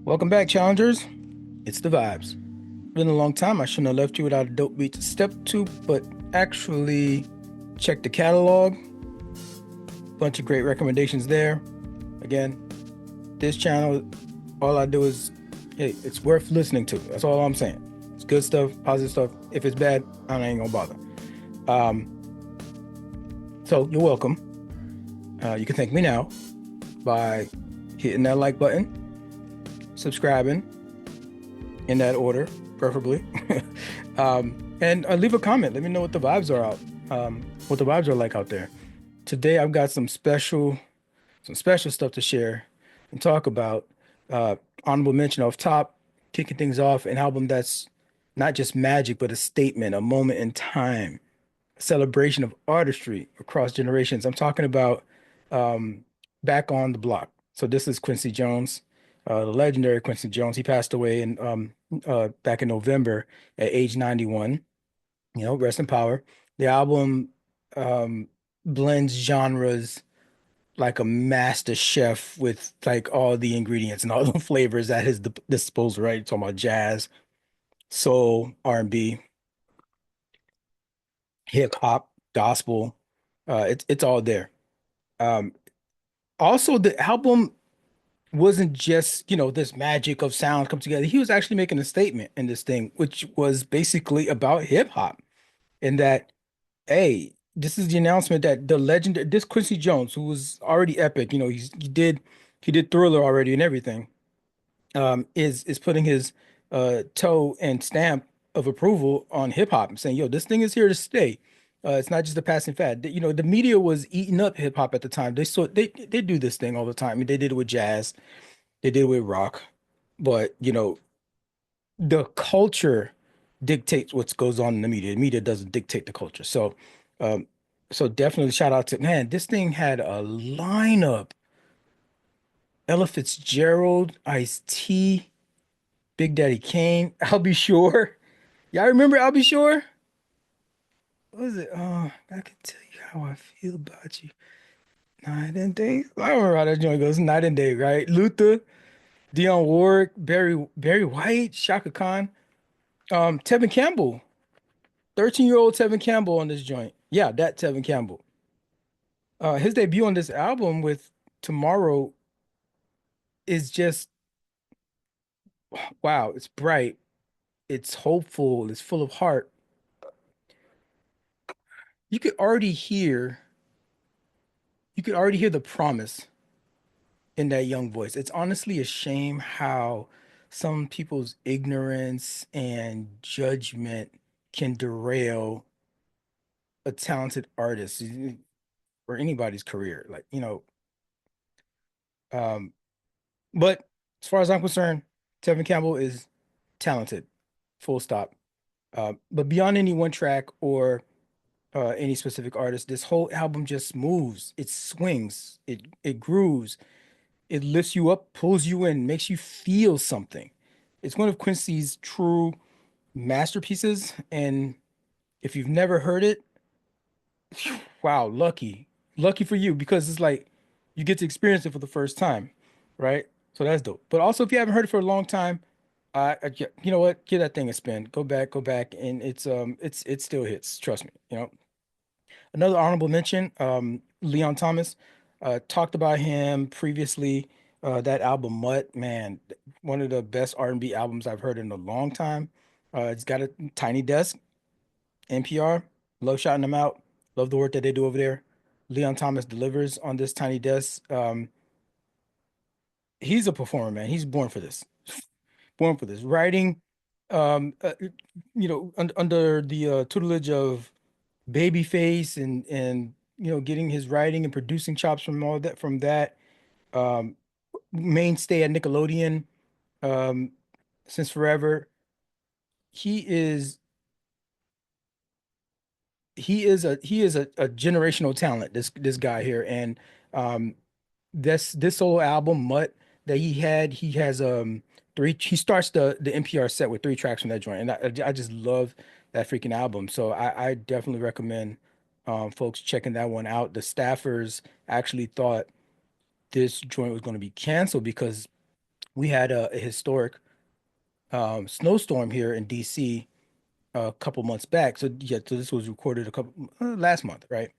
Welcome back, challengers. It's the vibes. Been a long time. I shouldn't have left you without a dope beat to step to, but actually check the catalog. Bunch of great recommendations there. Again, this channel, all I do is, hey, it's worth listening to. That's all I'm saying. It's good stuff, positive stuff. If it's bad, I ain't gonna bother. Um, so you're welcome. You can thank me now by hitting that like button, subscribing in that order, preferably. And leave a comment. Let me know what the vibes are what the vibes are like out there. Today I've got some special stuff to share and talk about. Uh, Honorable mention off top, kicking things off, an album that's not just magic, but a statement, a moment in time, a celebration of artistry across generations. I'm talking about um, Back on the Block. So this is Quincy Jones, the legendary Quincy Jones. He passed away in back in November at age 91. You know, rest in power. The album um, blends genres like a master chef with like all the ingredients and all the flavors at his disposal, right? Talking about jazz, soul, R&B, hip hop, gospel. It's all there. Um, Also, the album wasn't just, this magic of sound come together. He was actually making a statement in this thing, which was basically about hip hop. And that, hey, this is the announcement that this Quincy Jones, who was already epic, he did Thriller already and everything, is putting his toe and stamp of approval on hip hop and saying, yo, this thing is here to stay. It's not just a passing fad. The media was eating up hip hop at the time. They do this thing all the time. I mean, they did it with jazz, they did it with rock, but the culture dictates what goes on in the media. The media doesn't dictate the culture. Um, so definitely shout out to, man, this thing had a lineup. Ella Fitzgerald, Ice-T, Big Daddy Kane, I'll Be Sure. Y'all remember I'll Be Sure? What was it? Oh, I can tell you how I feel about you. Night and day. I don't remember how that joint goes. Night and day, right? Luther, Dionne Warwick, Barry White, Shaka Khan, Tevin Campbell, 13-year-old Tevin Campbell on this joint. Yeah, that Tevin Campbell. His debut on this album with Tomorrow is just wow. It's bright, it's hopeful, it's full of heart. You could already hear, you could already hear the promise in that young voice. It's honestly a shame how some people's ignorance and judgment can derail a talented artist or anybody's career. Um, but as far as I'm concerned, Tevin Campbell is talented, full stop. But beyond any one track or any specific artist, this whole album just moves, it swings, it grooves, it lifts you up, pulls you in, makes you feel something. It's one of Quincy's true masterpieces, and if you've never heard it, wow, lucky for you because it's like you get to experience it for the first time, right? So that's dope. But also, if you haven't heard it for a long time, you know what? Give that thing a spin. Go back, and it still hits. Trust me. Another honorable mention, Leon Thomas. Talked about him previously. That album, Mutt, man, one of the best R&B albums I've heard in a long time. It's got a tiny desk, NPR. Love shouting them out. Love the work that they do over there. Leon Thomas delivers on this tiny desk. He's a performer, man. He's born for this. Born for this. Writing, um, uh, under the tutelage of Babyface and getting his writing and producing chops from all that from that um mainstay at Nickelodeon um since forever. He is he is a generational talent, this guy here. And um this solo album, Mutt, that he has three. He starts the NPR set with three tracks from that joint, and I just love that freaking album. So I definitely recommend folks checking that one out. The staffers actually thought this joint was going to be canceled because We had a historic snowstorm here in DC a couple months back. So yeah, so this was recorded a couple last month, right?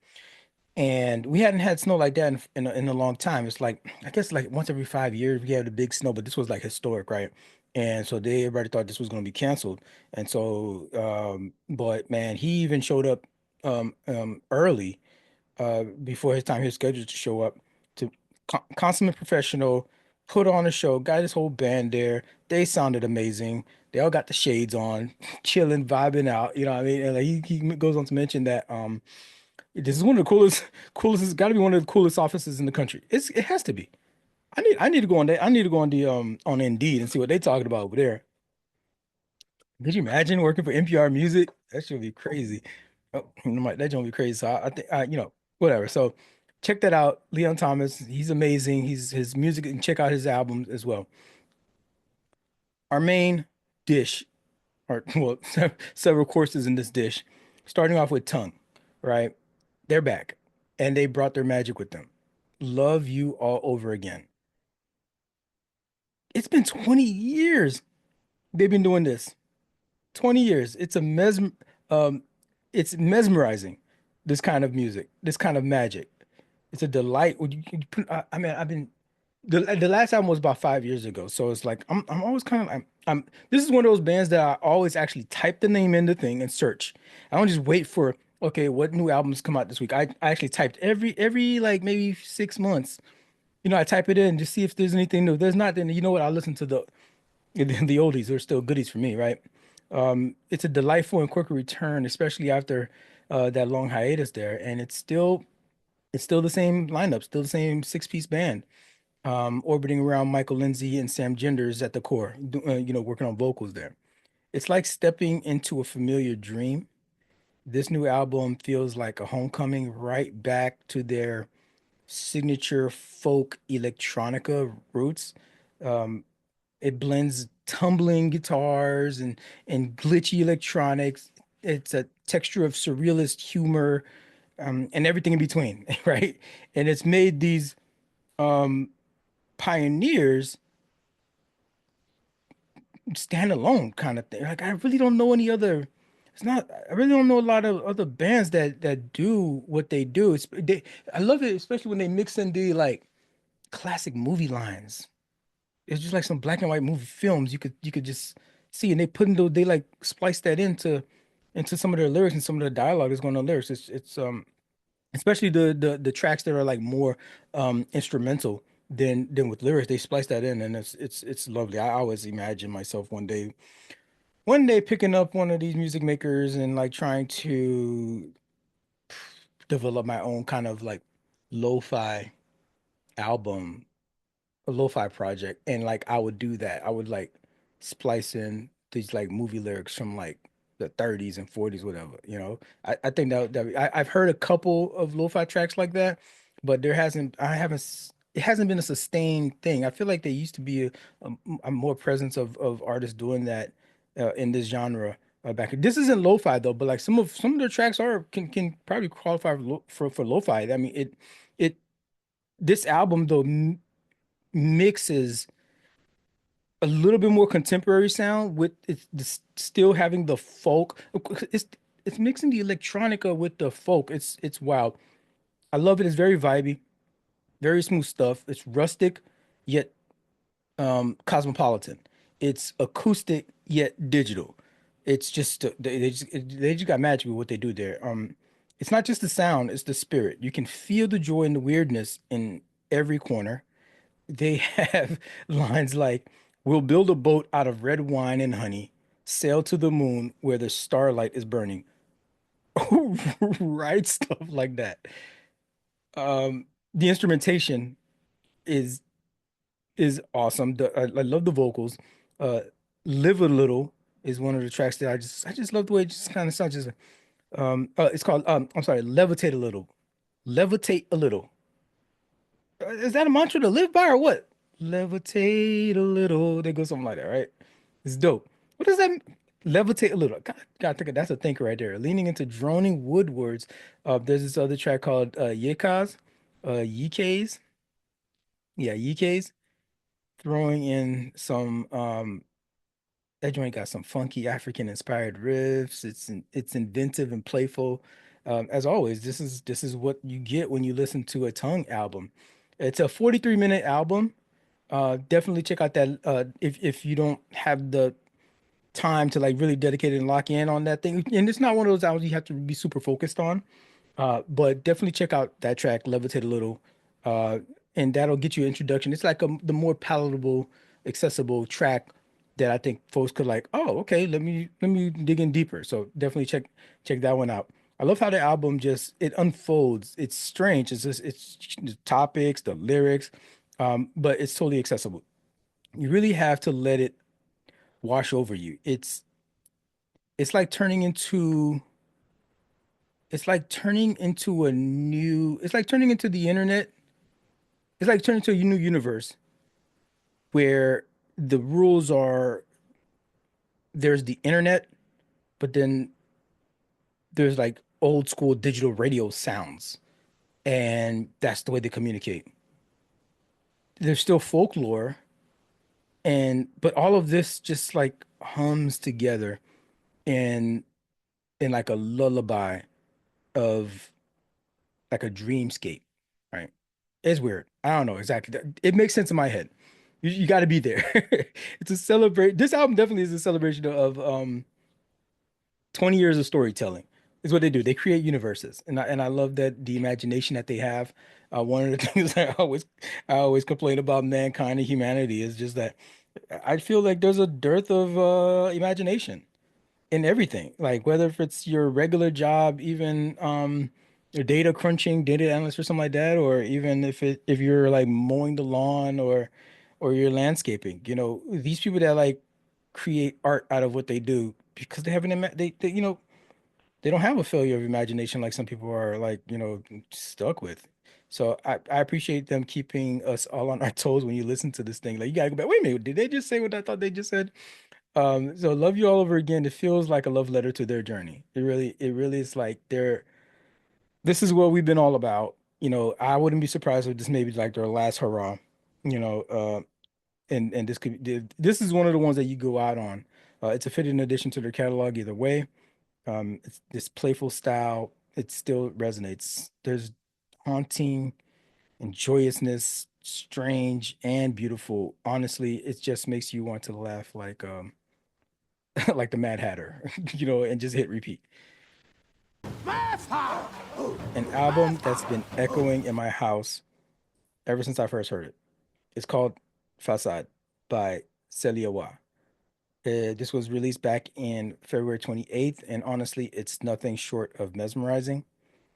And we hadn't had snow like that in a long time. It's like I guess like once every 5 years we have the big snow, but this was like historic, right? And so everybody thought this was going to be canceled. And so, but man, he even showed up early before his time. He was scheduled to show up to consummate professional, put on a show, got his whole band there. They sounded amazing. They all got the shades on, chilling, vibing out. You know what I mean? And like he goes on to mention that this is one of the coolest. It's got to be one of the coolest offices in the country. It has to be. I need to go on that. I need to go on the on Indeed and see what they talking about over there. Could you imagine working for NPR Music? That should be crazy. Oh, that should be crazy. So I think whatever. So check that out. Leon Thomas, he's amazing. He's his music and check out his albums as well. Our main dish, or well, several courses in this dish, starting off with Tunng, right? They're back and they brought their magic with them. Love You All Over Again. It's been 20 years they've been doing this. 20 years. Um it's mesmerizing, this kind of music, this kind of magic. It's a delight. I mean, I've been the last album was about 5 years ago, so it's like I'm always kind of I'm this is one of those bands that I always actually type the name in the thing and search. I don't just wait for okay, what new albums come out this week. I actually typed every like maybe 6 months. I type it in to see if there's anything new. There's not, then you know what? I'll listen to the oldies. They're still goodies for me, right? It's a delightful and quick return, especially after that long hiatus there, and it's still the same lineup, still the same six-piece band, orbiting around Michael Lindsay and Sam Genders at the core, working on vocals there. It's like stepping into a familiar dream. This new album feels like a homecoming right back to their signature folk electronica roots. Um, it blends tumbling guitars and glitchy electronics. It's a texture of surrealist humor, and everything in between, right? And it's made these um, pioneers stand alone kind of thing. Like I really don't know any other. It's not. I really don't know a lot of other bands that do what they do. I love it, especially when they mix in the like classic movie lines. It's just like some black and white movie films you could just see, and they like splice that into some of their lyrics and some of the dialogue that's going on lyrics. It's especially the tracks that are like more instrumental than with lyrics. They splice that in, and it's lovely. I always imagine myself one day picking up one of these music makers and like trying to develop my own kind of like lo-fi album, a lo-fi project, and like I would do that. I would like splice in these like movie lyrics from like the 30s and 40s, whatever, I think I've heard a couple of lo-fi tracks like that, but it hasn't been a sustained thing. I feel like there used to be a more presence of artists doing that in this genre back. This isn't lo-fi though, but like some of their tracks can probably qualify for lo-fi. I mean, it this album though mixes a little bit more contemporary sound with still having the folk. It's mixing the electronica with the folk. It's wild. I love it. It's very vibey, very smooth stuff. It's rustic yet cosmopolitan. It's acoustic yet digital. It's just they just got magic with what they do there. It's not just the sound, it's the spirit. You can feel the joy and the weirdness in every corner. They have lines like, "We'll build a boat out of red wine and honey, sail to the moon where the starlight is burning." Right, stuff like that. The instrumentation is is awesome. I love the vocals. Uh, "Live a Little" is one of the tracks that I just love the way it just kind of sounds. Just it's called I'm sorry, "Levitate a Little." Levitate a little. Is that a mantra to live by or what? Levitate a little. They go something like that, right? It's dope. What does that mean? Levitate a little. God, think that's a thinker right there. Leaning into droning woodwards. There's this other track called Yekaz, Yekes. Yeah, Yekes. throwing in some that joint got some funky African inspired riffs. It's inventive and playful. As always, this is what you get when you listen to a Tunng album. It's a 43-minute album. Definitely check out that if you don't have the time to like really dedicate it and lock in on that thing. And it's not one of those albums you have to be super focused on. But definitely check out that track, Levitate a Little. Uh, and that'll get you an introduction. It's like the more palatable, accessible track that I think folks could like, oh, okay, let me dig in deeper. So definitely check that one out. I love how the album just it unfolds. It's strange. It's just it's the topics, the lyrics, but it's totally accessible. You really have to let it wash over you. It's like turning into it's like turning into a new it's like turning into the internet. It's like turning to a new universe where the rules are there's the internet, but then there's like old school digital radio sounds, and that's the way they communicate. There's still folklore, and but all of this just like hums together in like a lullaby of like a dreamscape, right? It's weird. I don't know exactly. It makes sense in my head. You got to be there. It's a celebrate. This album definitely is a celebration of 20 years of storytelling. Is what they do. They create universes, and I love that the imagination that they have. One of the things I always complain about mankind and humanity is just that I feel like there's a dearth of imagination in everything. Like whether if it's your regular job, even your data crunching, data analyst or something like that, or even if you're like mowing the lawn or you're landscaping, these people that like create art out of what they do because they have they don't have a failure of imagination like some people are like, stuck with. So I appreciate them keeping us all on our toes when you listen to this thing. Like you gotta go back. Wait a minute, did they just say what I thought they just said? So Love You All Over Again, it feels like a love letter to their journey. It really is like this is what we've been all about. I wouldn't be surprised if this maybe like their last hurrah, you know, and this is one of the ones that you go out on. It's a fitting addition to their catalog either way. It's this playful style, it still resonates. There's haunting and joyousness, strange and beautiful. Honestly, it just makes you want to laugh like the Mad Hatter, and just hit repeat. An album that's been echoing in my house ever since I first heard it. It's called Fasadé by Celia Wa. This was released back in February 28th, and honestly, it's nothing short of mesmerizing.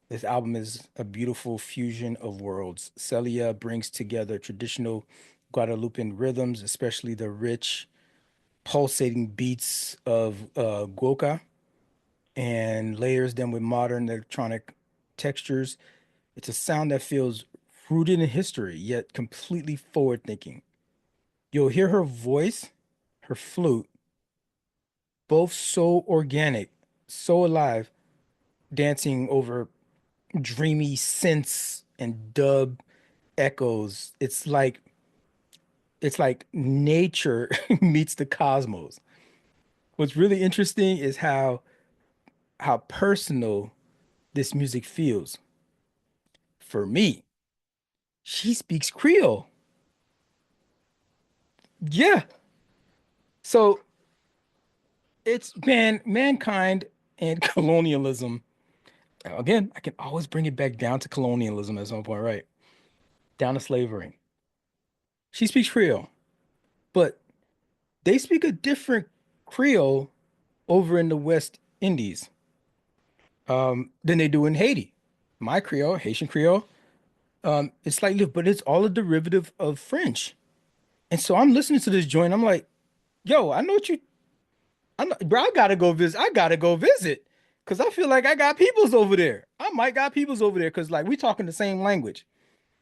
This album is a beautiful fusion of worlds. Celia brings together traditional Guadalupean rhythms, especially the rich, pulsating beats of guoca, and layers them with modern electronic textures. It's a sound that feels rooted in history, yet completely forward thinking. You'll hear her voice, her flute, both so organic, so alive, dancing over dreamy synths and dub echoes. It's like nature meets the cosmos. What's really interesting is how personal this music feels. For me, she speaks Creole. Yeah. So it's mankind and colonialism. Again, I can always bring it back down to colonialism at some point, right? Down to slavery. She speaks Creole, but they speak a different Creole over in the West Indies than they do in Haiti. My Creole, Haitian Creole, it's slightly, but it's all a derivative of French. And so I'm listening to this joint. I'm like, yo, I know what you bro, I gotta go visit. I gotta go visit. Cause I feel like I got peoples over there. I might got peoples over there. Cause like we talking the same language.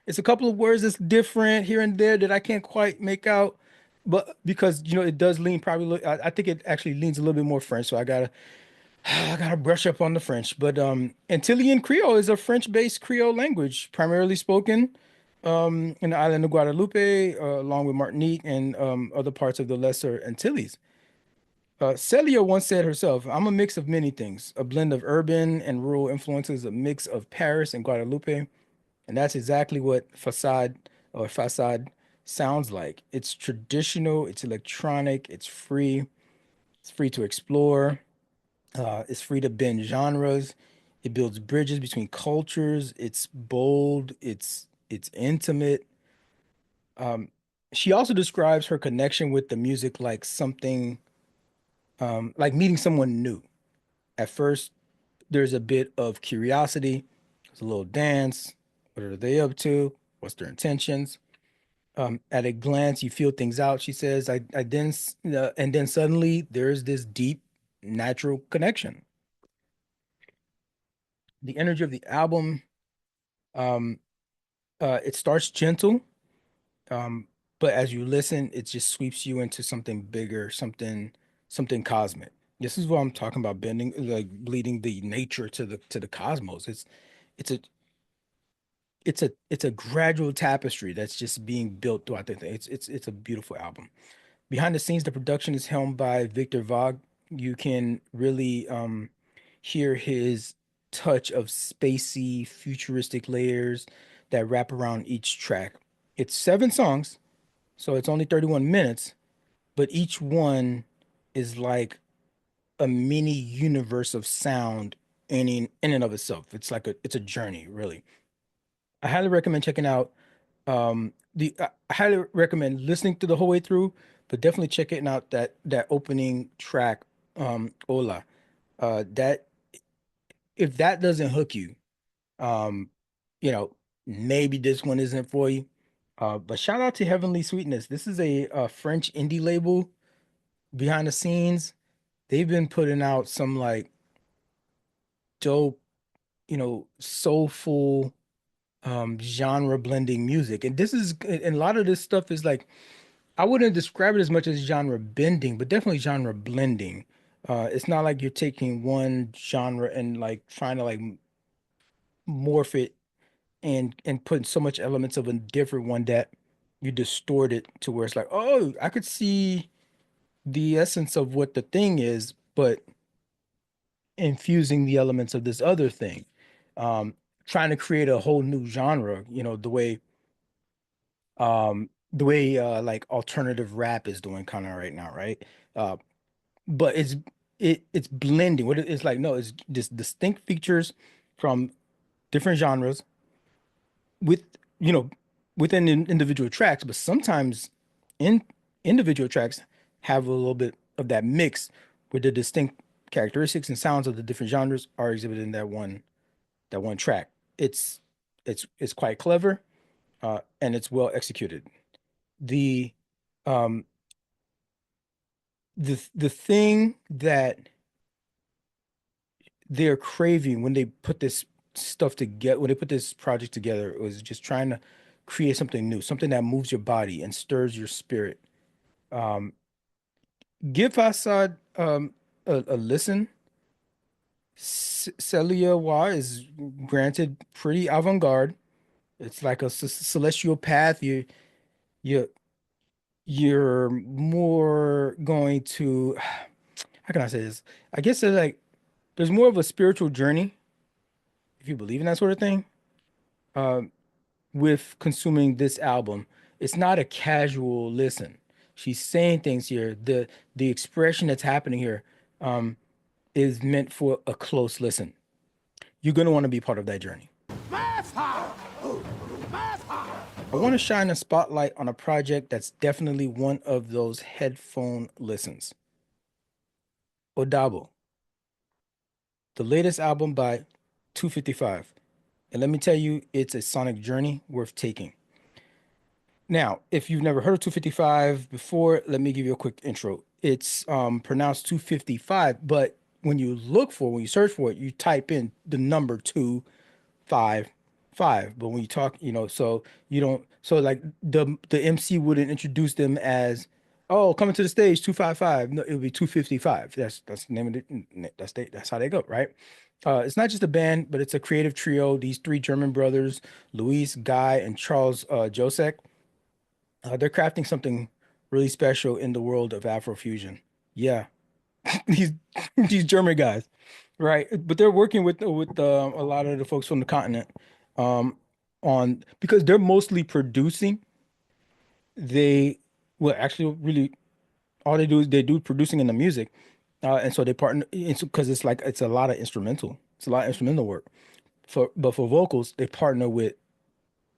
It's a couple of words that's different here and there that I can't quite make out. But because it does lean probably I think it actually leans a little bit more French. So I gotta brush up on the French. But Antillean Creole is a French-based Creole language, primarily spoken. in the island of Guadalupe, along with Martinique and other parts of the Lesser Antilles. Celia once said herself, "I'm a mix of many things, a blend of urban and rural influences, a mix of Paris and Guadalupe." And that's exactly what Facade sounds like. It's traditional, it's electronic, it's free to explore, it's free to bend genres. It builds bridges between cultures. It's bold, it's intimate. Um, she also describes her connection with the music like something like meeting someone new. At first, there's a bit of curiosity. There's a little dance. What are they up to? What's their intentions? At a glance, you feel things out. She says, I then, and then suddenly there's this deep, natural connection. The energy of the album, um, it starts gentle, um, but as you listen, it just sweeps you into something bigger, something cosmic. This is what I'm talking about, bending, like bleeding the nature to the cosmos. It's a it's a gradual tapestry that's just being built throughout the thing. It's a beautiful album. Behind the scenes, the production is helmed by Victor Vogt. You can really hear his touch of spacey, futuristic layers that wrap around each track. It's 7 songs, so it's only 31 minutes, but each one is like a mini universe of sound in and of itself. It's a journey, really. I highly recommend checking out the I highly recommend listening to the whole way through, but definitely checking out that opening track, Ola. That if that doesn't hook you, um, you know, maybe this one isn't for you. But shout out to Heavenly Sweetness. This is a French indie label behind the scenes. They've been putting out some like dope, soulful genre blending music. And a lot of this stuff is like I wouldn't describe it as much as genre bending, but definitely genre blending. It's not like you're taking one genre and like trying to like morph it and put so much elements of a different one that you distort it to where it's like, oh, I could see the essence of what the thing is, but infusing the elements of this other thing. Um, Trying to create a whole new genre, the way like alternative rap is doing kind of right now, right? Uh, but it's blending. It's like no, it's just distinct features from different genres with you know within individual tracks, but sometimes in individual tracks have a little bit of that mix where the distinct characteristics and sounds of the different genres are exhibited in that one track. It's it's quite clever, and it's well executed. The um the thing that they're craving when they put this stuff together, when they put this project together, it was just trying to create something new, something that moves your body and stirs your spirit. Um, give Assad a listen. Celia Wa is granted pretty avant-garde. It's like a celestial path. You you're more going to how can I say this? I guess there's more of a spiritual journey if you believe in that sort of thing. Um, with consuming this album. It's not a casual listen. She's saying things here. The expression that's happening here um, is meant for a close listen. You're gonna want to be part of that journey. I want to shine a spotlight on a project that's definitely one of those headphone listens. Odabo, the latest album by 255. And let me tell you, it's a sonic journey worth taking. Now, if you've never heard of 255 before, let me give you a quick intro. It's pronounced 255, but when you search for it, you type in the number 255. But when you talk, so you don't, so like the MC wouldn't introduce them as, oh, coming to the stage 255. No, it would be 255. That's the name of it. That's how they go, right? It's not just a band, but it's a creative trio. These three German brothers, Luis, Guy, and Charles Josek, they're crafting something really special in the world of Afrofusion. Yeah, these these German guys, right? But they're working with a lot of the folks from the continent, um, on because they're mostly producing. They well, actually, really, all they do is they do producing in the music, and so they partner. It's because it's like it's a lot of instrumental. It's a lot of instrumental work. But for vocals, they partner with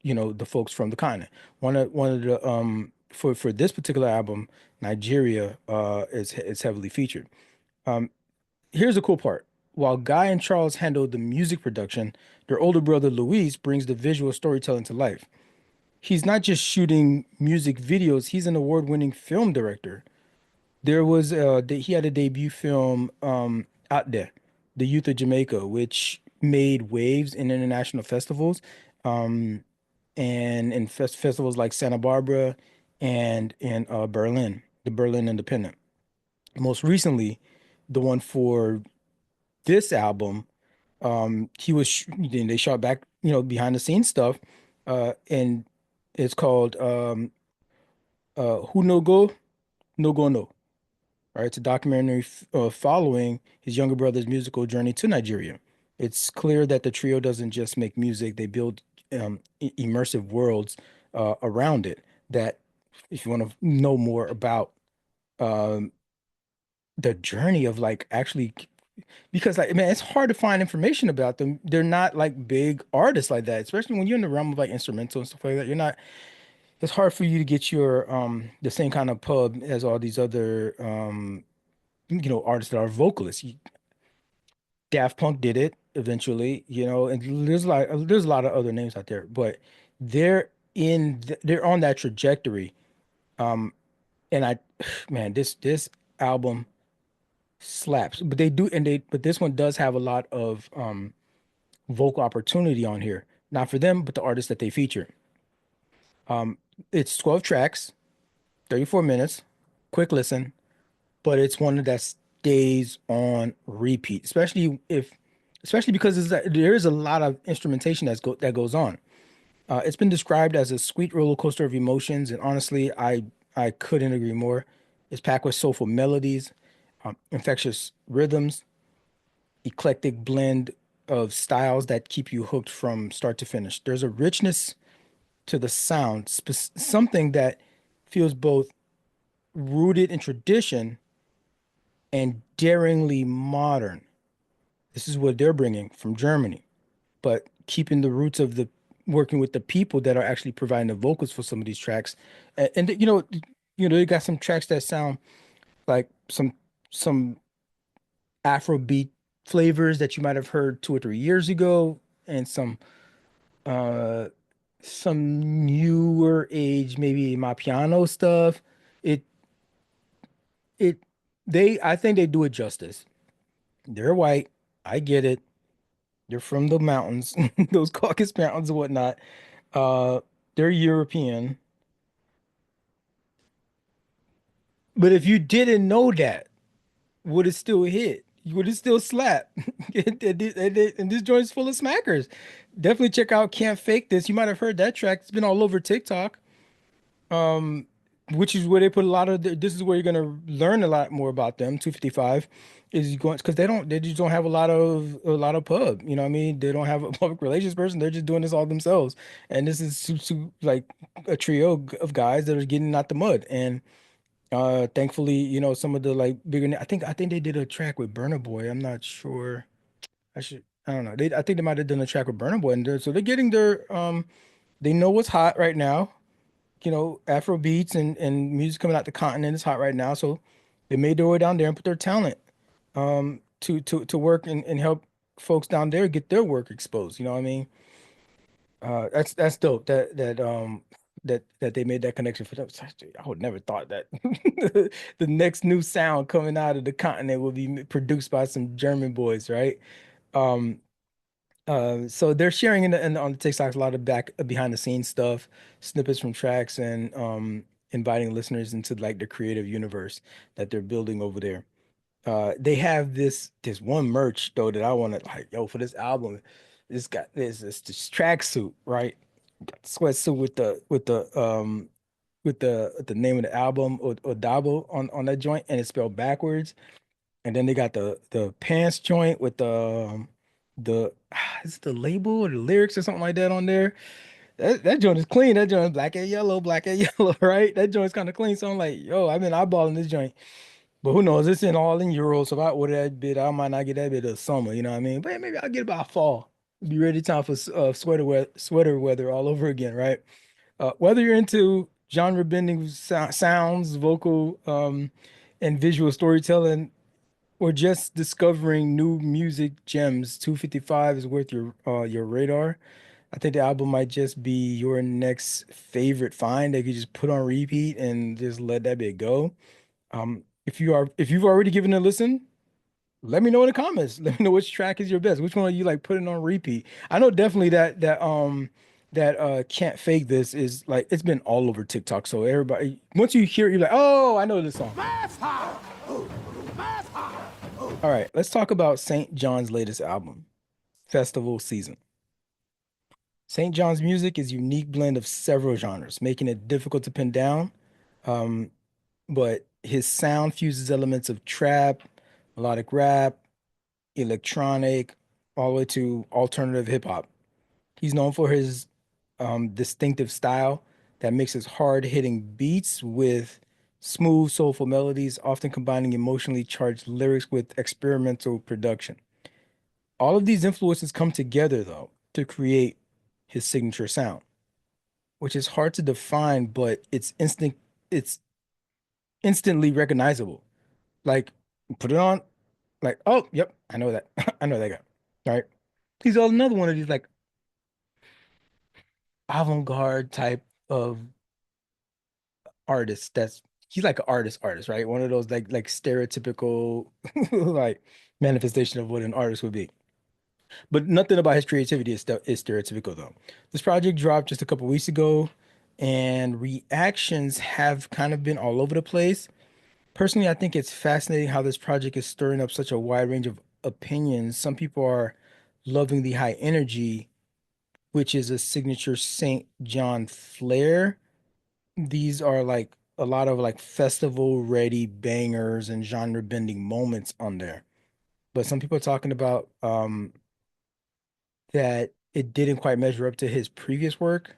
the folks from the continent. One of the for this particular album, Nigeria is heavily featured. Um, Here's the cool part. While Guy and Charles handle the music production, their older brother Luis brings the visual storytelling to life. He's not just shooting music videos, he's an award-winning film director. He had a debut film out there, The Youth of Jamaica, which made waves in international festivals, um, and in festivals like Santa Barbara and in Berlin, the Berlin Independent. Most recently, the one for this album, they shot back, behind the scenes stuff, and it's called Who No Go, No Go No. Right, it's a documentary following his younger brother's musical journey to Nigeria. It's clear that the trio doesn't just make music; they build immersive worlds around it. That, if you want to know more about um, the journey of like actually, because like man, it's hard to find information about them. They're not like big artists like that, especially when you're in the realm of like instrumental and stuff like that. You're not. It's hard for you to get your the same kind of pub as all these other artists that are vocalists. Daft Punk did it eventually, and there's a lot of other names out there, but they're on that trajectory. Um, and man, this album slaps. But this one does have a lot of vocal opportunity on here. Not for them, but the artists that they feature. Um, it's 12 tracks, 34 minutes, quick listen, but it's one that stays on repeat, especially because there is a lot of instrumentation that goes on. It's been described as a sweet roller coaster of emotions, and honestly, I couldn't agree more. It's packed with soulful melodies, infectious rhythms, eclectic blend of styles that keep you hooked from start to finish. There's a richness to the sound, something that feels both rooted in tradition and daringly modern. This is what they're bringing from Germany, but keeping the roots of the working with the people that are actually providing the vocals for some of these tracks. And they got some tracks that sound like some Afrobeat flavors that you might have heard 2 or 3 years ago, and uh some newer age, maybe my piano stuff. It it I think they do it justice. They're white. I get it. They're from the mountains, those Caucasus Mountains and whatnot. Uh, they're European. But if you didn't know that, would it still hit? Would it still slap? And this joint's full of smackers. Definitely check out Can't Fake This. You might have heard that track. It's been all over TikTok. Um, which is where they put a lot of this is where you're gonna learn a lot more about them. 255 is going because they just don't have a lot of pub. You know what I mean? They don't have a public relations person. They're just doing this all themselves. And this is like a trio of guys that are getting out the mud. And thankfully, some of the like bigger. I think they did a track with Burna Boy. I'm not sure. I don't know. I think they might have done a track with Burna Boy, and so they're getting their they know what's hot right now. Afro beats and music coming out the continent is hot right now. So they made their way down there and put their talent to work and help folks down there get their work exposed. You know what I mean? That's dope that they made that connection for them. I would never thought that the next new sound coming out of the continent will be produced by some German boys, right? Um, so they're sharing on the TikToks a lot of back behind the scenes stuff, snippets from tracks, and inviting listeners into like the creative universe that they're building over there. They have this one merch though that I want to like, yo, for this album. It's got this tracksuit, right? Got the sweatsuit with the name of the album, Odabo on that joint, and it's spelled backwards. And then they got the pants joint with the is it the label or the lyrics or something like that on there. That joint is clean. That joint is black and yellow, right? That joint's kind of clean. So I'm like, yo, I've been eyeballing this joint. But who knows? It's in all in euros. So if I order that bit, I might not get that bit of summer. You know what I mean? But maybe I'll get it by fall. Be ready time for sweater weather all over again, right? Whether you're into genre bending sounds, vocal, and visual storytelling, or just discovering new music gems, 255 is worth your radar. I think the album might just be your next favorite find that you just put on repeat and just let that bit go. If you've already given it a listen, let me know in the comments. Let me know which track is your best. Which one are you like putting on repeat? I know definitely that Can't Fake This is like it's been all over TikTok. So everybody once you hear it, you're like, oh, I know this song. All right, let's talk about St. John's latest album, Festival Season. St. John's music is a unique blend of several genres, making it difficult to pin down. Um, but his sound fuses elements of trap, melodic rap, electronic, all the way to alternative hip hop. He's known for his distinctive style that mixes hard-hitting beats with smooth, soulful melodies, often combining emotionally charged lyrics with experimental production. All of these influences come together, though, to create his signature sound, which is hard to define, but it's instantly recognizable. Like, put it on, like, oh, yep, I know that. I know that guy. All right. He's another one of these like avant-garde type of artists that's he's like an artist, right? One of those like stereotypical like manifestation of what an artist would be. But nothing about his creativity is stereotypical though. This project dropped just a couple weeks ago, and reactions have kind of been all over the place. Personally, I think it's fascinating how this project is stirring up such a wide range of opinions. Some people are loving the high energy, which is a signature St. John flair. These are like a lot of like festival ready bangers and genre bending moments on there. But some people are talking about that it didn't quite measure up to his previous work.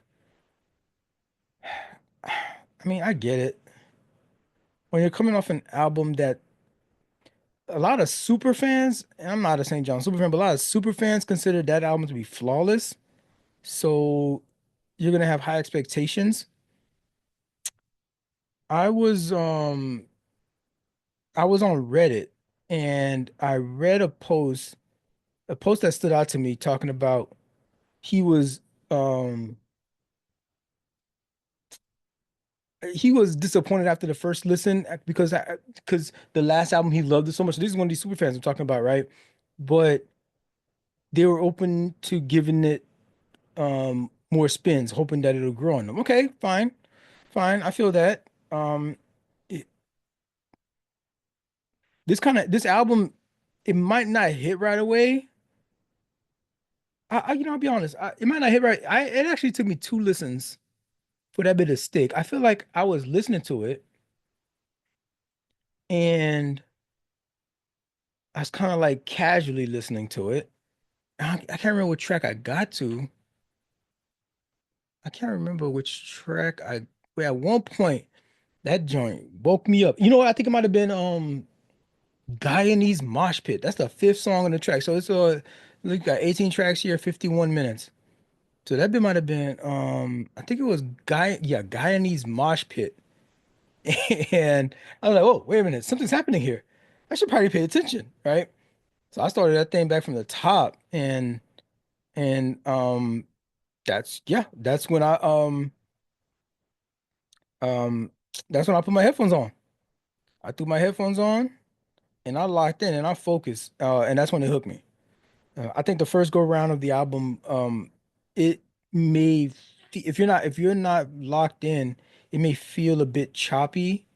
I mean, I get it. When you're coming off an album that a lot of super fans, and I'm not a St. John super fan, but a lot of super fans consider that album to be flawless. So you're gonna have high expectations. I was um I was on Reddit and I read a post that stood out to me talking about he was um he was disappointed after the first listen because the last album he loved it so much. This is one of these super fans I'm talking about, right? But they were open to giving it more spins, hoping that it'll grow on them. Okay, fine, fine. I feel that. It, this album, it might not hit right away. I'll be honest. It might not hit right. It actually took me two listens for that bit of stick. I feel like I was listening to it and I was kind of like casually listening to it. I can't remember what track I got to. I can't remember which track I. Wait, at one point that joint woke me up. You know what? I think it might have been Guyanese Mosh Pit. That's the fifth song on the track. So it's look got 18 tracks here, 51 minutes. So that bit might have been I think it was Guyanese Mosh Pit. And I was like, oh, wait a minute, something's happening here. I should probably pay attention, right? So I started that thing back from the top and that's when um that's when I put my headphones on. I threw my headphones on and I locked in and I focused. And that's when it hooked me. I think the first go round of the album, it may if you're not locked in, it may feel a bit choppy,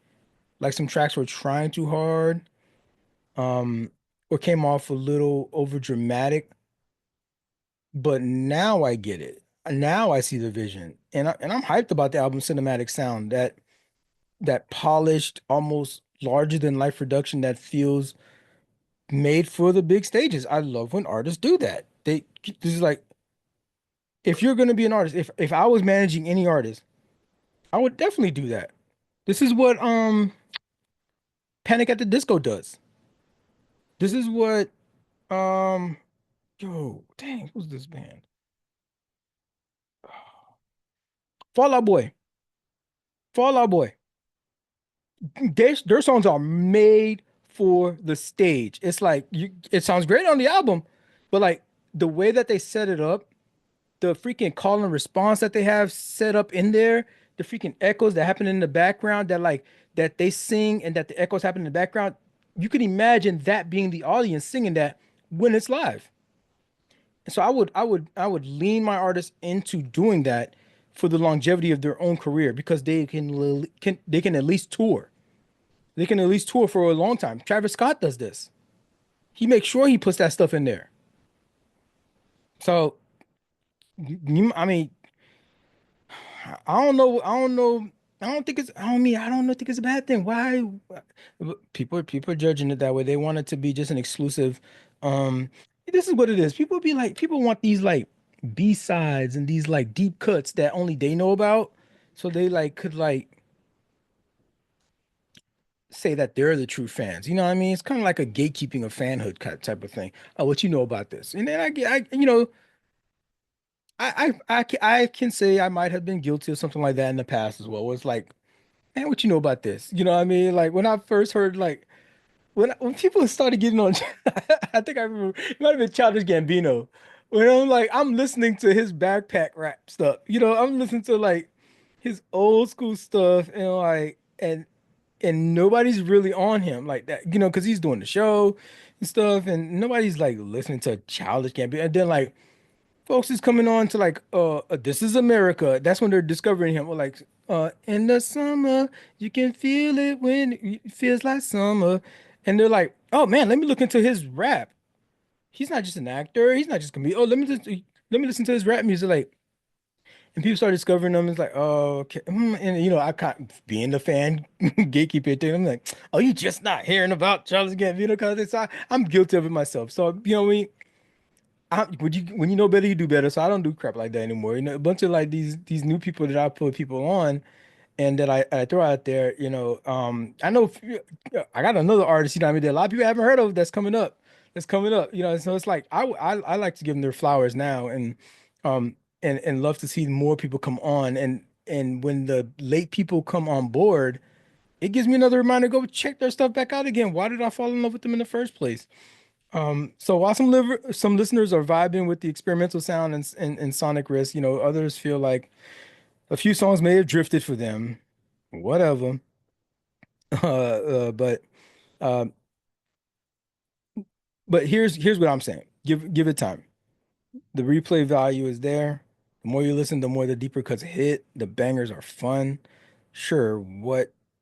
like some tracks were trying too hard. um, or came off a little over dramatic, but now I get it. Now I see the vision, and I'm hyped about the album cinematic sound, that polished, almost larger than life production that feels made for the big stages. I love when artists do that. This is like, if you're gonna be an artist, if I was managing any artist, I would definitely do that. This is what Panic at the Disco does. This is what um yo, dang, who's this band? Fall Out Boy. Fall Out Boy. Their songs are made for the stage. It's like it sounds great on the album, but like the way that they set it up, the freaking call and response that they have set up in there, the freaking echoes that happen in the background, that they sing and that the echoes happen in the background, you can imagine that being the audience singing that when it's live. And so I would lean my artists into doing that for the longevity of their own career because they can at least tour. They can at least tour for a long time. Travis Scott does this. He makes sure he puts that stuff in there. So I mean, I don't know. I don't know. I don't think it's. I don't mean. I don't know, think it's a bad thing. Why? People are judging it that way. They want it to be just an exclusive. Um, this is what it is. People be like. People want these like B-sides and these like deep cuts that only they know about. So they like could like say that they're the true fans. You know what I mean? It's kind of like a gatekeeping of fanhood type of thing. Oh, what you know about this? And then I can say I might have been guilty of something like that in the past as well. It's like, man, what you know about this? You know what I mean? Like when I first heard like when people started getting on, I think I remember it might have been Childish Gambino. When I'm listening to his backpack rap stuff. I'm listening to like his old school stuff and nobody's really on him like that, because he's doing the show and stuff, and nobody's like listening to Childish Gambino. And then like folks is coming on to like This Is America. That's when they're discovering him. Or like in the summer, you can feel it when it feels like summer. And they're like, oh man, let me look into his rap. He's not just an actor. He's not just gonna be. Oh, let me listen to his rap music. Like, and people start discovering them. It's like, oh, okay. And I can't being the fan gatekeeper thing. I'm like, oh, you just not hearing about Charles Gambino because I'm guilty of it myself. So when you know better, you do better. So I don't do crap like that anymore. A bunch of like these new people that I put people on and that I throw out there. I know I got another artist. I mean, that a lot of people haven't heard of that's coming up. That's coming up. So it's like I like to give them their flowers now and love to see more people come on and when the late people come on board, it gives me another reminder to go check their stuff back out again. Why did I fall in love with them in the first place? So while some listeners are vibing with the experimental sound and sonic risk, others feel like a few songs may have drifted for them. Whatever. But um, here's what I'm saying. Give it time. The replay value is there. The more you listen, the more the deeper cuts hit. The bangers are fun. Sure,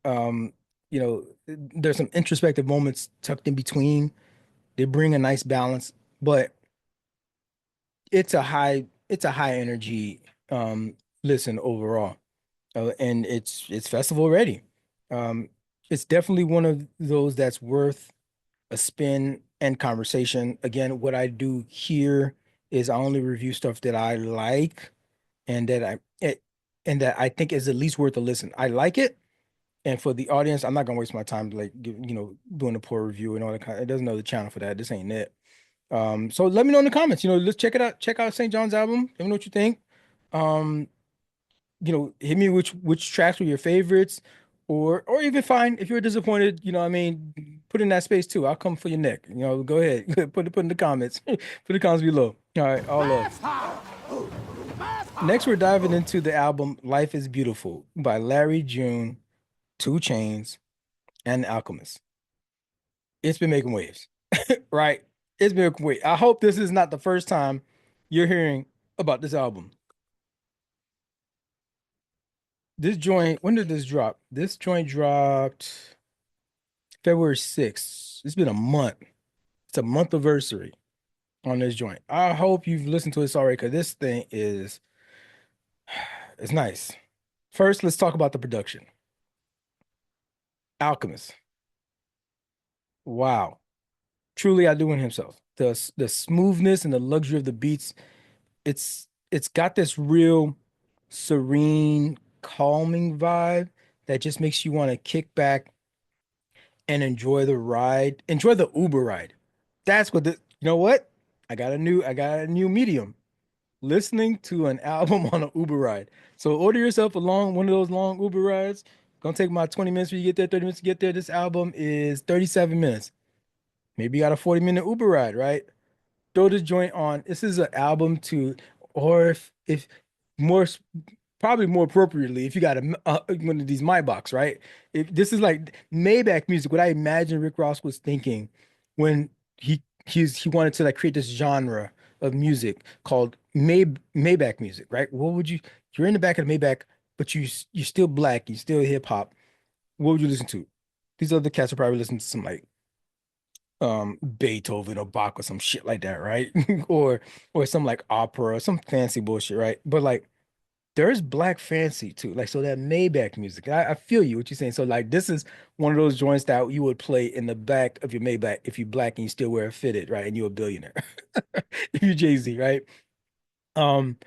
um, there's some introspective moments tucked in between. They bring a nice balance, but it's a high energy listen overall. And it's festival ready. Um it's definitely one of those that's worth a spin and conversation. Again, what I do here is I only review stuff that I like and and that I think is at least worth a listen. I like it, and for the audience, I'm not gonna waste my time like doing a poor review and all that kind. It doesn't know the channel for that. This ain't it. So let me know in the comments. Let's check it out. Check out St. John's album. Let me know what you think. Um, hit me which tracks were your favorites, or even fine if you're disappointed. What I mean, put in that space too. I'll come for your neck. Go ahead. Put in the comments. Put the comments below. All right, all love. Next, we're diving into the album "Life Is Beautiful" by Larry June, Two Chainz, and Alchemist. It's been making waves, right? It's been making waves. I hope this is not the first time you're hearing about this album. This joint, when did this drop? This joint dropped February 6th. It's been a month. It's a month anniversary on this joint. I hope you've listened to this already because this thing is it's nice. First, let's talk about the production. Alchemist. Wow. Truly outdoing himself. The smoothness and the luxury of the beats, it's got this real serene, calming vibe that just makes you want to kick back and enjoy the ride. Enjoy the Uber ride. That's what you know what? I got a new medium. Listening to an album on an Uber ride. So order yourself a long one of those long Uber rides. Gonna take about 20 minutes for you to get there, 30 minutes to get there. This album is 37 minutes. Maybe you got a 40-minute Uber ride, right? Throw this joint on. This is an album to, or if more probably more appropriately, if you got one of these my box, right? If this is like Maybach music, what I imagine Rick Ross was thinking when he wanted to like create this genre of music called Maybach music, right? What would you're in the back of the Maybach, but you're still black, you're still hip hop. What would you listen to? These other cats are probably listening to some like Beethoven or Bach or some shit like that, right? Or some like opera, some fancy bullshit, right? But like there's black fancy too. Like so that Maybach music. I feel you what you're saying. So like this is one of those joints that you would play in the back of your Maybach if you're black and you still wear a fitted, right? And you're a billionaire. If you're Jay-Z, right? Um,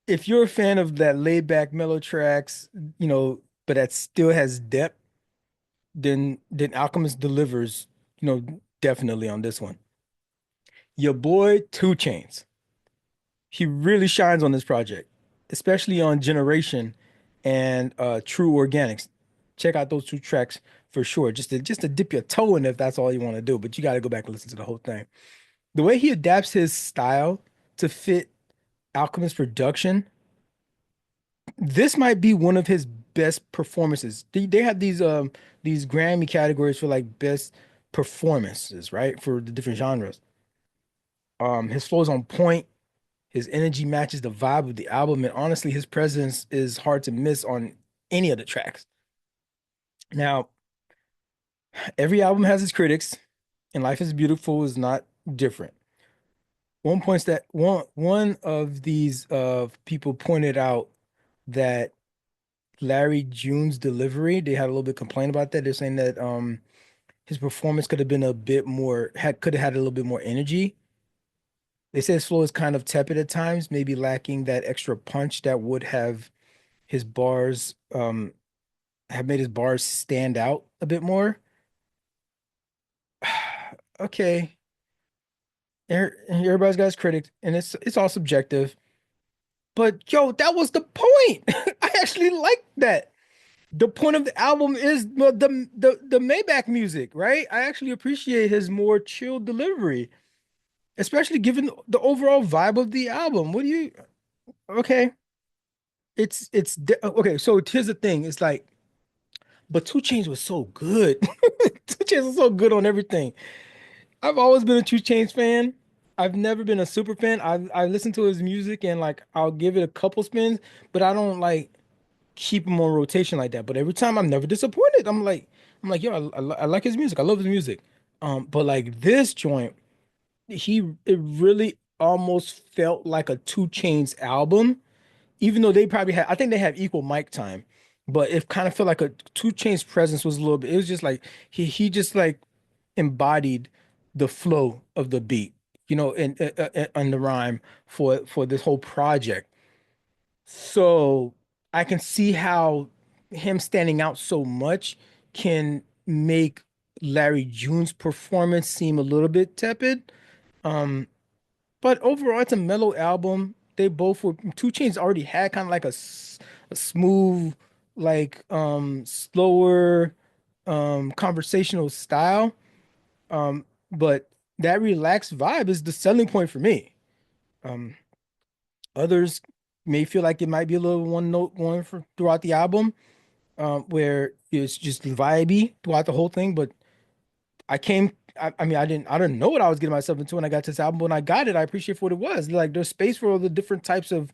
if you're a fan of that laid back mellow tracks, but that still has depth, then Alchemist delivers, definitely on this one. Your boy Two Chainz. He really shines on this project, especially on Generation and True Organics. Check out those two tracks for sure. Just to dip your toe in if that's all you want to do, but you got to go back and listen to the whole thing. The way he adapts his style to fit Alchemist production, this might be one of his best performances. They have these Grammy categories for like best performances, right? For the different genres. His flow's on point. His energy matches the vibe of the album, and honestly, his presence is hard to miss on any of the tracks. Now, every album has its critics, and Life is Beautiful is not different. One of these people pointed out that Larry June's delivery, they had a little bit complaint about that. They're saying that his performance could have been a bit more could have had a little bit more energy. They say his flow is kind of tepid at times, maybe lacking that extra punch that would his bars have made his bars stand out a bit more. Okay, everybody's got his critics, and it's all subjective. But yo, that was the point. I actually like that. The point of the album is the Maybach music, right? I actually appreciate his more chill delivery, especially given the overall vibe of the album. What do you? Okay, okay. So here's the thing. It's like, but Two Chainz was so good. Two Chainz was so good on everything. I've always been a Two Chainz fan. I've never been a super fan. I listen to his music and like I'll give it a couple spins, but I don't like keep him on rotation like that. But every time I'm never disappointed. I'm like, yo, I like his music. I love his music. But like this joint, it really almost felt like a Two Chainz album, even though they probably had, I think they have equal mic time, but it kind of felt like a Two Chainz presence was a little bit. It was just like he just like embodied the flow of the beat, and the rhyme for this whole project. So I can see how him standing out so much can make Larry June's performance seem a little bit tepid. Um, but overall, it's a mellow album. They both were Two Chainz already had kind of like a smooth, like slower, conversational style. But that relaxed vibe is the selling point for me. Um, Others may feel like it might be a little one note going for throughout the album, where it's just vibey throughout the whole thing. But I mean, I didn't know what I was getting myself into when I got to this album. When I got it, I appreciate for what it was. Like there's space for all the different types of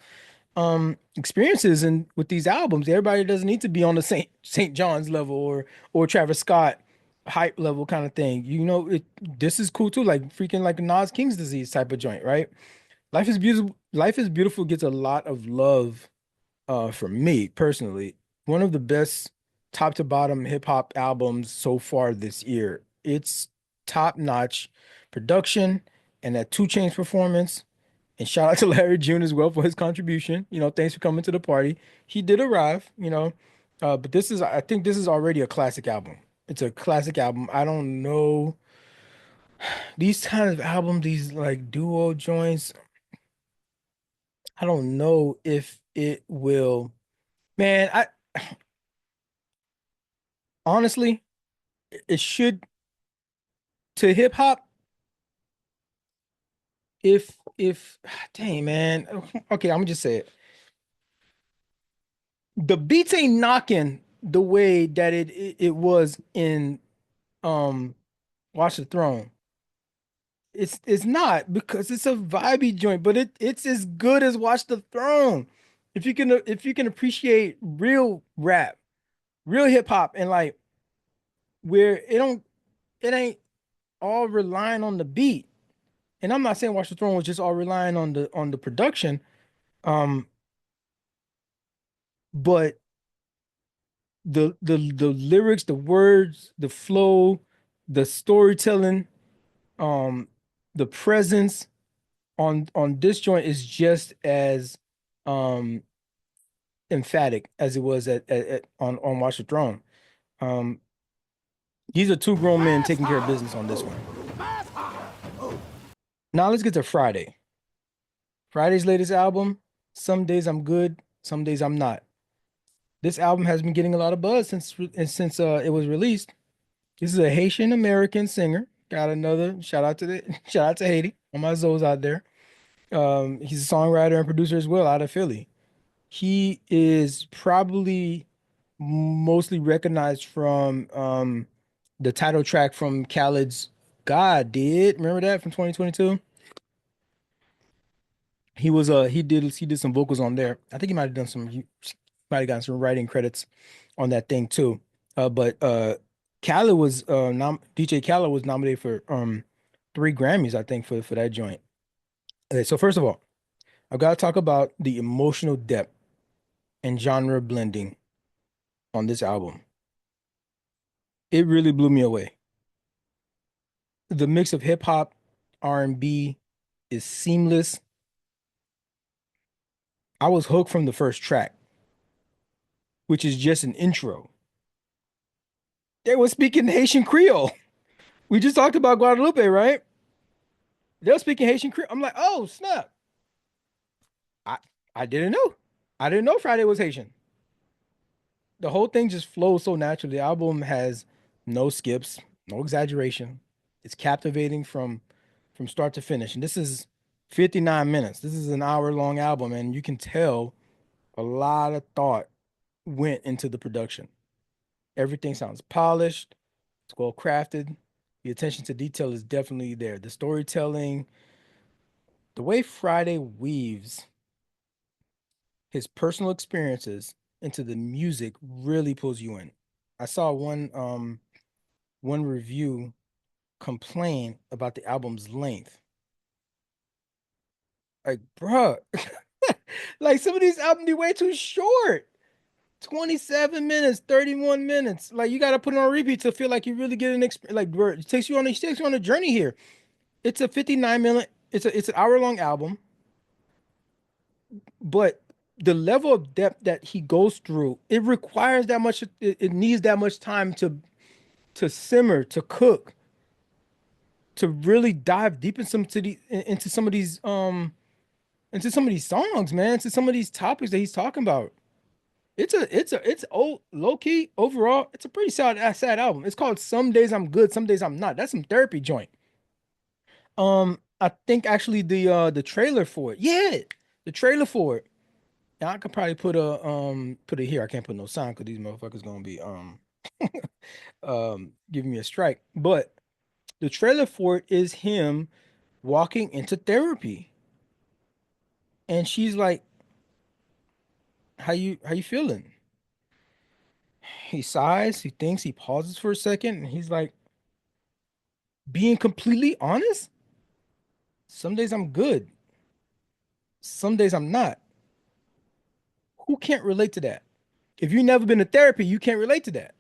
experiences and with these albums. Everybody doesn't need to be on the Saint John's level or Travis Scott. hype level kind of thing. This is cool too, like freaking like Nas King's disease type of joint, right? Life is Beautiful. Life is Beautiful gets a lot of love for me personally. One of the best top to bottom hip hop albums so far this year. It's top notch production and that Two Chainz performance. And shout out to Larry June as well for his contribution. Thanks for coming to the party. He did arrive. But I think this is already a classic album. It's a classic album. I don't know these kind of albums, these like duo joints. I don't know if it will. Man, I honestly, it should to hip hop. If dang man, okay, I'm gonna just say it. The beats ain't knocking the way that it was in um Watch the Throne. It's not because it's a vibey joint, but it's as good as Watch the Throne. If you can appreciate real rap, real hip hop, and like where it ain't all relying on the beat. And I'm not saying Watch the Throne was just all relying on the production, um, but the lyrics, the words, the flow, the storytelling, um, the presence on this joint is just as um emphatic as it was on Watch the Throne. Um, these are two grown men taking care of business on this one. Now let's get to Friday. Friday's latest album. Some days I'm good, some days I'm not. This album has been getting a lot of buzz since it was released. This is a Haitian American singer. Got another shout out to the shout out to Haiti. All my Zoes out there. He's a songwriter and producer as well out of Philly. He is probably mostly recognized from the title track from Khaled's God Did. Remember that from 2022? He did some vocals on there. I think he might have gotten some writing credits on that thing too. But Khaled was DJ Khaled was nominated for 3 Grammys, I think, for that joint. Okay, so first of all, I've got to talk about the emotional depth and genre blending on this album. It really blew me away. The mix of hip hop, R&B is seamless. I was hooked from the first track, which is just an intro. They were speaking Haitian Creole. We just talked about Guadalupe, right? They were speaking Haitian Creole. I'm like, oh snap! I I didn't know. I didn't know Friday was Haitian. The whole thing just flows so naturally. The album has no skips, no exaggeration. It's captivating from start to finish. And this is 59 minutes. This is an hour long album, and you can tell a lot of thought went into the production. Everything sounds polished, it's well crafted. The attention to detail is definitely there. The storytelling, the way Friday weaves his personal experiences into the music really pulls you in. I saw one review complain about the album's length. Like, bruh, like some of these albums be way too short. 27 minutes, 31 minutes. Like you gotta put it on repeat to feel like you really get an experience. Like bro, it takes you on a journey here. It's a 59 minute, it's an hour long album, but the level of depth that he goes through, it requires that much, it needs that much time to simmer, to cook, to really dive deep into some of these songs, man, into some of these topics that he's talking about. It's old low key overall. It's a pretty sad album. It's called Some Days I'm Good, Some Days I'm Not. That's some therapy joint. I think actually the trailer for it. Yeah, the trailer for it. Now I could probably put it here. I can't put no sound because these motherfuckers gonna be giving me a strike. But the trailer for it is him walking into therapy, and she's like, how you feeling?" He sighs, he thinks, he pauses for a second, and he's like, being completely honest, some days I'm good, some days I'm not. Who can't relate to that? If you've never been to therapy, you can't relate to that.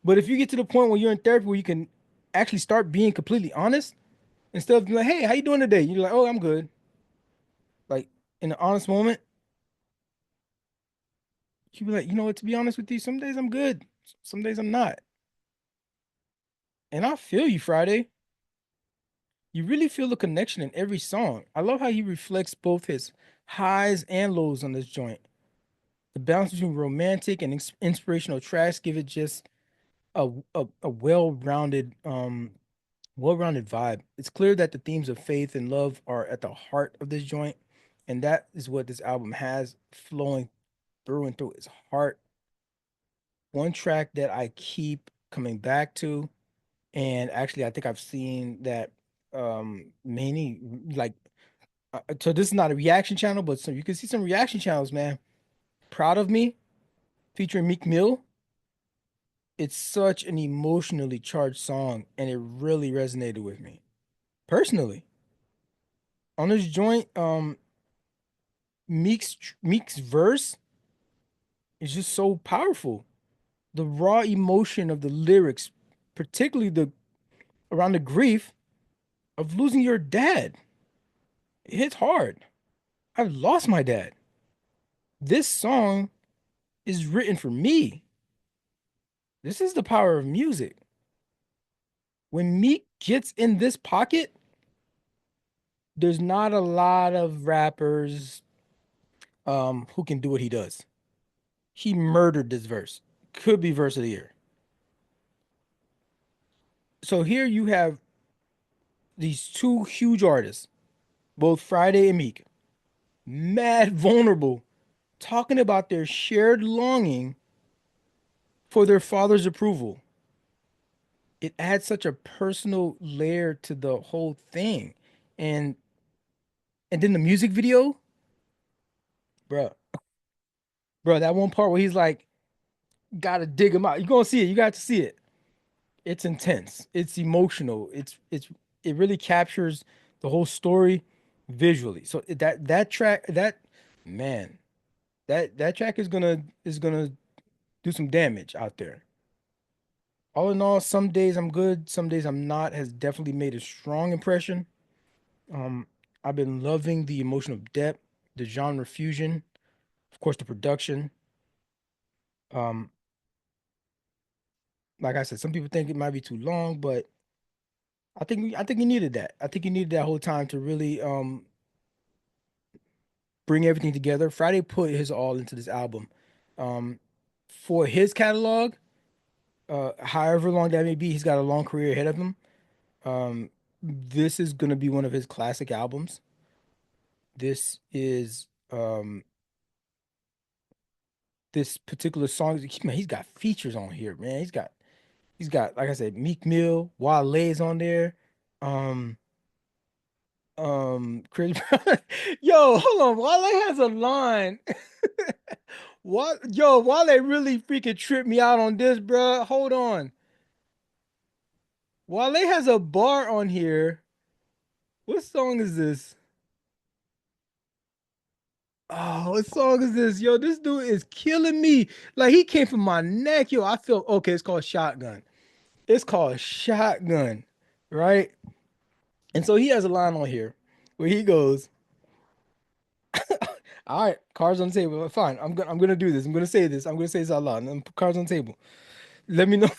But if you get to the point where you're in therapy where you can actually start being completely honest, instead of being like, hey, how you doing today? You're like, oh, I'm good. Like in an honest moment, you be like, you know what, to be honest with you, some days I'm good, some days I'm not. And I feel you, Friday. You really feel the connection in every song. I love how he reflects both his highs and lows on this joint. The balance between romantic and inspirational tracks give it just a well-rounded vibe. It's clear that the themes of faith and love are at the heart of this joint, and that is what this album has flowing through and through its heart. One track that I keep coming back to, and actually I think I've seen that many like so this is not a reaction channel, but so you can see some reaction channels, man. Proud of Me featuring Meek Mill. It's such an emotionally charged song, and it really resonated with me personally. On this joint, Meek's verse is just so powerful. The raw emotion of the lyrics, particularly the around the grief of losing your dad, it hits hard. I've lost my dad. This song is written for me. This is the power of music. When Meek gets in this pocket, there's not a lot of rappers who can do what he does. He murdered this verse. Could be verse of the year. So here you have these two huge artists, both Friday and Meek, mad vulnerable, talking about their shared longing for their father's approval. It adds such a personal layer to the whole thing. And and then the music video, bro, that one part where he's like, gotta dig him out. You're gonna see it. You got to see it. It's intense. It's emotional. It really captures the whole story visually. So that track, that man, that track is gonna do some damage out there. All in all, some days I'm good, some days I'm not, has definitely made a strong impression. Um, I've been loving the emotional depth, the genre fusion, of course, the production. Um, like I said, some people think it might be too long, but I think you needed that. I think you needed that whole time to really bring everything together. Friday put his all into this album. Um, for his catalog, however long that may be, he's got a long career ahead of him. This is gonna be one of his classic albums. This is this particular song. Man, he's got features on here, man. He's got like I said, Meek Mill, Wale's on there. Um, Chris Brown. Yo, hold on. Wale has a line. What? Yo, Wale really freaking tripped me out on this, bruh. Hold on. Wale has a bar on here. What song is this? Oh, what song is this? Yo, this dude is killing me. Like he came from my neck. Yo, I feel okay. It's called Shotgun. It's called Shotgun, right? And so he has a line on here where he goes, "All right, cards on the table. Fine, I'm gonna do this. I'm gonna say this. I'm gonna say this out loud. And cards on the table. Let me know.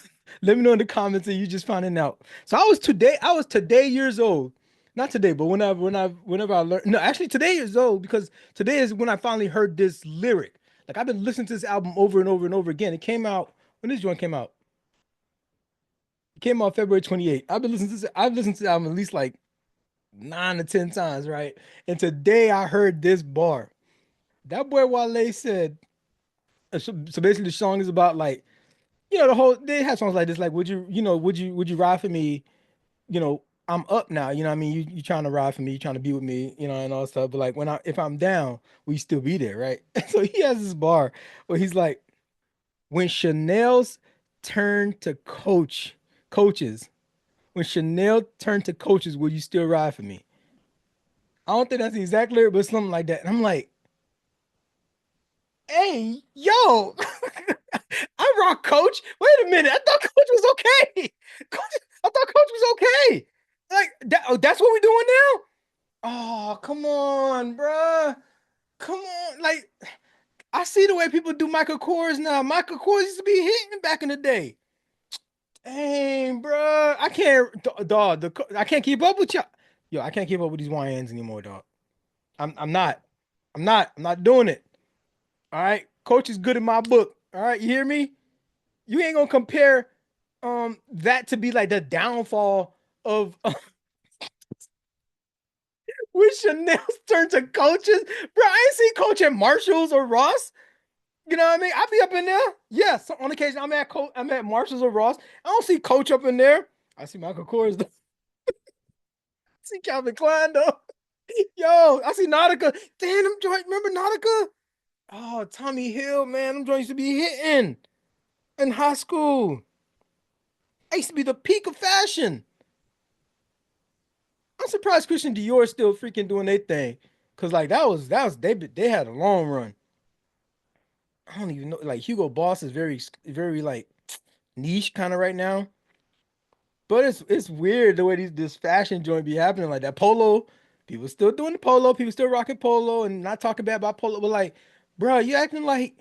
Let me know in the comments that you just finding out." So I was today years old. Not today, but whenever I learned. No, actually today is old because today is when I finally heard this lyric. Like I've been listening to this album over and over and over again. It came out when this joint came out. It came out February 28th. I've listened to the album at least like 9 to 10 times, right? And today I heard this bar. That boy Wale said, so basically the song is about like, the whole they have songs like this, like would you ride for me? I'm up now, what I mean? You trying to ride for me, you trying to be with me, and all that stuff. But like if I'm down, will you still be there, right? So he has this bar where he's like, When Chanel's turned to coaches, when Chanel turned to coaches, will you still ride for me? I don't think that's the exact lyric, but something like that. And I'm like, hey, yo, I rock Coach. Wait a minute, I thought Coach was okay. Coach, I thought Coach was okay. Like that, oh, that's what we're doing now. Oh, come on, bruh. Come on. Like, I see the way people do Michael Kors now. Michael Kors used to be hitting back in the day. Dang, bruh. I can't, dog. I can't keep up with y'all. Yo, I can't keep up with these YNs anymore, dog. I'm not. I'm not doing it. All right. Coach is good in my book. All right. You hear me? You ain't gonna compare that to be like the downfall of with Chanel's turn to coaches. Bro, I ain't seen Coach at Marshalls or Ross. You know what I mean? I be up in there. Yes, on occasion I'm at Marshalls or Ross. I don't see Coach up in there. I see Michael Kors though. I see Calvin Klein though. Yo, I see Nautica. Damn, them joint. Remember Nautica? Oh, Tommy Hill, man. Them joints used to be hitting in high school. I used to be the peak of fashion. I'm surprised Christian Dior is still freaking doing their thing. Cause like that was they had a long run. I don't even know. Like Hugo Boss is very like niche kind of right now. But it's weird the way this fashion joint be happening like that. Polo, people still doing the polo, people still rocking polo and not talking bad about polo, but like, bro, you acting like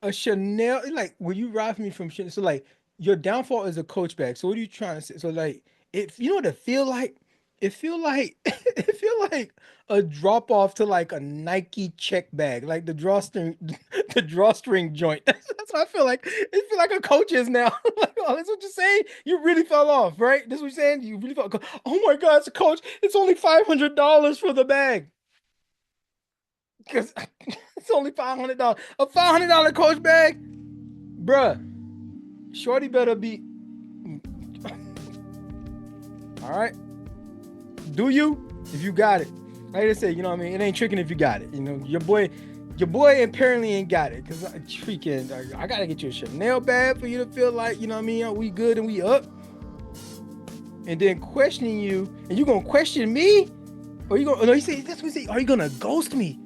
a Chanel, like when you ride for me from Chanel, so like your downfall is a Coach bag. So what are you trying to say? So like, if you know what it feel like, it feel like it feel like a drop off to like a Nike check bag, like the drawstring, the drawstring joint. That's what I feel like. It feel like a Coach is now. Like, oh, that's what you're saying. You really fell off, right? That's what you're saying. You really fell. Oh my God, it's a Coach. It's only $500 for the bag. Because it's only $500. A $500 Coach bag, bruh. Shorty better be. All right. Do you? If you got it. Like I said, you know what I mean? It ain't tricking if you got it. You know, your boy apparently ain't got it. Cause I gotta get you a Chanel bag for you to feel like, you know what I mean? We good and we up. And then questioning you, and you gonna question me? Or you gonna, no, he said, that's what he said, are you gonna ghost me?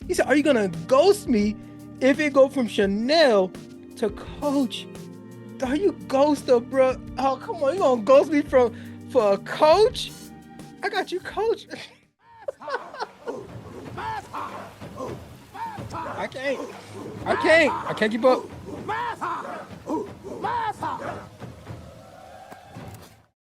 He said, are you gonna ghost me if it go from Chanel to Coach? Are you ghoster, bro? Oh, come on, you gonna ghost me for a Coach? I got you, Coach. I can't keep up.